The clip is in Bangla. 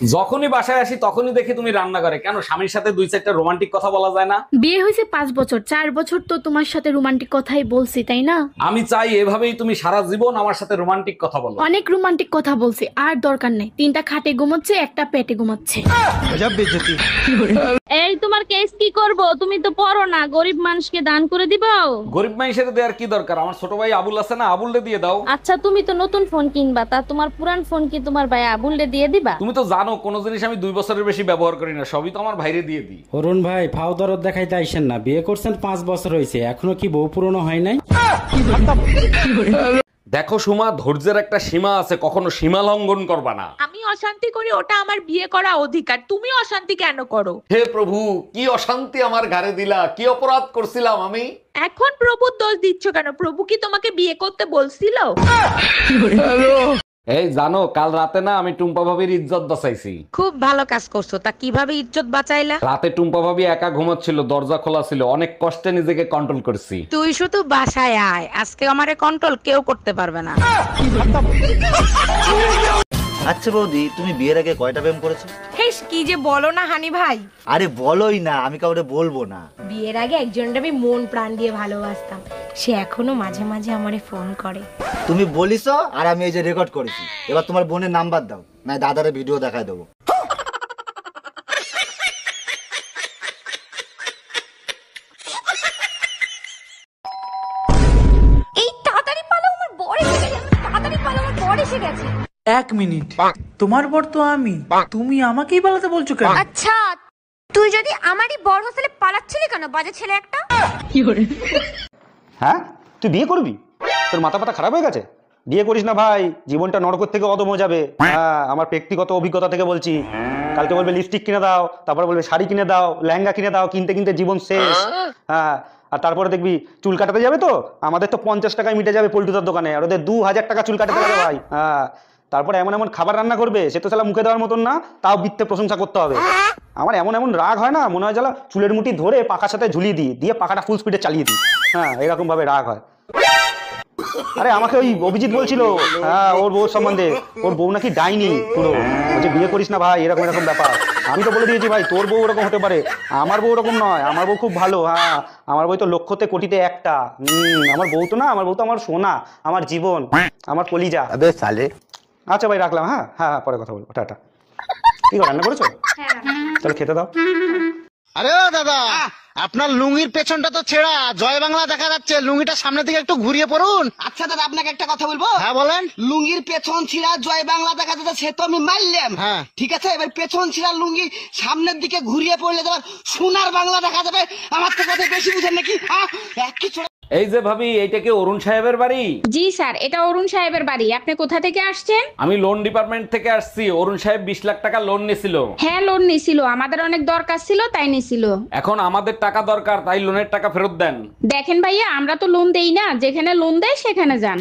যখনই বাসায় আসি তখনই দেখি তুমি রান্না করে। কেন, স্বামীর সাথে দুই চারটা রোমান্টিক কথা বলা যায় না? বিয়ে হয়েছে 5 বছর, 4 বছর তো তোমার সাথে রোমান্টিক কথাই বলছি, তাই না? আমি চাই এভাবেই তুমি সারা জীবন আমার সাথে রোমান্টিক কথা বলো। অনেক রোমান্টিক কথা বলছি, আর দরকার নেই। 3টা খাটে ঘুমাচ্ছে, একটা পেটে ঘুমাচ্ছে। এই তোমার কেস কি করব? তুমি তো পড়ো না, গরিব মানুষকে দান করে দিবাও। গরিব মানুষের দেওয়ার কি দরকার? আমার ছোট ভাই আবুল আছে না, আবুলরে দিয়ে দাও। আচ্ছা তুমি তো নতুন ফোন কিনবা, তা তোমার পুরান ফোন কি তোমার ভাই আবুলরে দিয়ে দিবা? তুমি তো জানো কোনো জিনিস আমি 2 বছরের বেশি ব্যবহার করি না, সবই তো আমার ভাইরে দিয়ে দিই। অরুণ ভাই, ফাও দরদ দেখাইতে আইসেন না। বিয়ে করছেন 5 বছর হয়েছে, এখনো কি বউ পুরনো হয় নাই? দেখো সুমা, ধৈর্যের একটা সীমা আছে, কখনো সীমা লঙ্ঘন করবা না। আমি অশান্তি করি, ওটা আমার বিয়ে করা অধিকার। তুমি অশান্তি কেন করো? হে প্রভু, কি অশান্তি আমার ঘাড়ে দিলা, কি অপরাধ করছিলাম আমি? এখন প্রভুর দোষ দিচ্ছ কেন? প্রভু কি তোমাকে বিয়ে করতে বলছিল? এই জানো, কাল রাতে না আমি টুম্পা ভাবির ইজ্জত বাঁচাইছি। খুব ভালো কাজ করছো। তা কিভাবে ইজ্জত বাঁচাইলা? রাতে টুম্পা ভাবি একা ঘুমাচ্ছিল, দরজা খোলা ছিল, অনেক কষ্টে নিজেকে কন্ট্রোল করছি। তুই শুধু বাসায় আয়, আজকে আমারে কন্ট্রোল কেউ করতে পারবে না। আচ্ছা বৌদি, তুমি বিয়ের আগে কয়টা প্রেম করেছো? হেস, কি যে বলো না হানি ভাই। আরে বলোই না, আমি কাউরে বলবো না। বিয়ের আগে একজনটা আমি মন প্রাণ দিয়ে ভালোবাসতাম, সে এখনো মাঝে মাঝে আমারে ফোন করে। তুমি বলিছো আর আমি এই যে রেকর্ড করেছি। এবার তোমার বোনের নাম্বার দাও, না দাদারে ভিডিও দেখায় দেবো। এই তাড়াতাড়ি পালো, আমার বর এসে গেছে। তাড়াতাড়ি পালো, আমার বর এসে গেছে। 1 মিনিট, তোমার বর তো আমি, তুমি আমাকেই পালাতে বলছো কেন? আচ্ছা, তুই যদি আমারই বর হোস্টেলে পালাচ্ছিলি কেন, বাজে ছেলে একটা? হ্যাঁ, তুই বিয়ে করবি? তোর মাথা পাতা খারাপ হয়ে গেছে? বিয়ে করিস না ভাই, জীবনটা নরকের থেকে অদম হয়ে যাবে। হ্যাঁ, আমার ব্যক্তিগত অভিজ্ঞতা থেকে বলছি। কালকে বলবে লিপস্টিক কিনে দাও, তারপর বলবে শাড়ি কিনে দাও, লেহেঙ্গা কিনে দাও, কিনতে কিনতে জীবন শেষ। হ্যাঁ, আর তারপরে দেখবি চুল কাটাতে যাবে তো, আমাদের তো 50 টাকায় মিটে যাবে পল্টুদার দোকানে, আর ওদের 2000 টাকা চুল কাটাতে লাগে ভাই। হ্যাঁ, তারপরে এমন এমন খাবার রান্না করবে, সে তো শালা মুখে দেওয়ার মতন না, তাও বৃত্তে প্রশংসা করতে হবে। আমার এমন এমন রাগ হয় না, মনে হয় জ্বালা চুলের মুঠি ধরে পাখার সাথে ঝুলিয়ে দিই, দিয়ে পাখাটা ফুল স্পিডে চালিয়ে দিই। হ্যাঁ, এরকম ভাবে রাগ হয়। আরে আমাকে ওই অভিজিৎ বলছিল, হ্যাঁ, ওর বউ সম্বন্ধে, ওর বউ নাকি ডাইনি পুরো, বলছে বিয়ে করিস না ভাই, এরকম এরকম ব্যাপার। আমি তো বলে দিয়েছি ভাই, তোর বউ ওরকম হতে পারে, আমার বউ ওরকম নয়, আমার বউ খুব ভালো। হ্যাঁ, আমার বউ তো লক্ষতে কোটিতে একটা। আমার বউ তো না, আমার বউ তো আমার সোনা, আমার জীবন, আমার কলিজা। আচ্ছা ভাই, রাখলাম। হ্যাঁ হ্যাঁ, পরে কথা বলবো, টাটা। কি রান্না করেছো? তাহলে খেতে দাও। আরে ও দাদা, আপনার লুঙ্গির পেছনটা তো ছেঁড়া, জয় বাংলা দেখা যাচ্ছে, লুঙ্গিটা সামনের দিকে একটু ঘুরিয়ে পড়ুন। আচ্ছা দাদা, আপনাকে একটা কথা বলবো? হ্যাঁ বলেন। লুঙ্গির পেছন ছিঁড়া জয় বাংলা দেখা যাচ্ছে, সে তো আমি মারলাম। হ্যাঁ ঠিক আছে, এবার পেছন ছিঁড়া লুঙ্গি সামনের দিকে ঘুরিয়ে পড়লে তোমার সোনার বাংলা দেখা যাবে। আমার তো কথা বেশি বুঝেন নাকি? এই যে ভাবি, এইটা কি অরুণ সাহেবের বাড়ি? জি স্যার, এটা অরুণ সাহেবের বাড়ি। আপনি কোথা থেকে আসছেন? আমি লোন ডিপার্টমেন্ট থেকে আসছি। অরুণ সাহেব 20 লাখ টাকা লোন নিয়েছিল। হ্যাঁ, লোন নিছিল, আমাদের অনেক দরকার ছিল তাই নিছিল। এখন আমাদের টাকা দরকার, তাই লোনের টাকা ফেরত দেন। দেখেন ভাইয়া, আমরা তো লোন দেই না, যেখানে লোন দেয় সেখানে যান।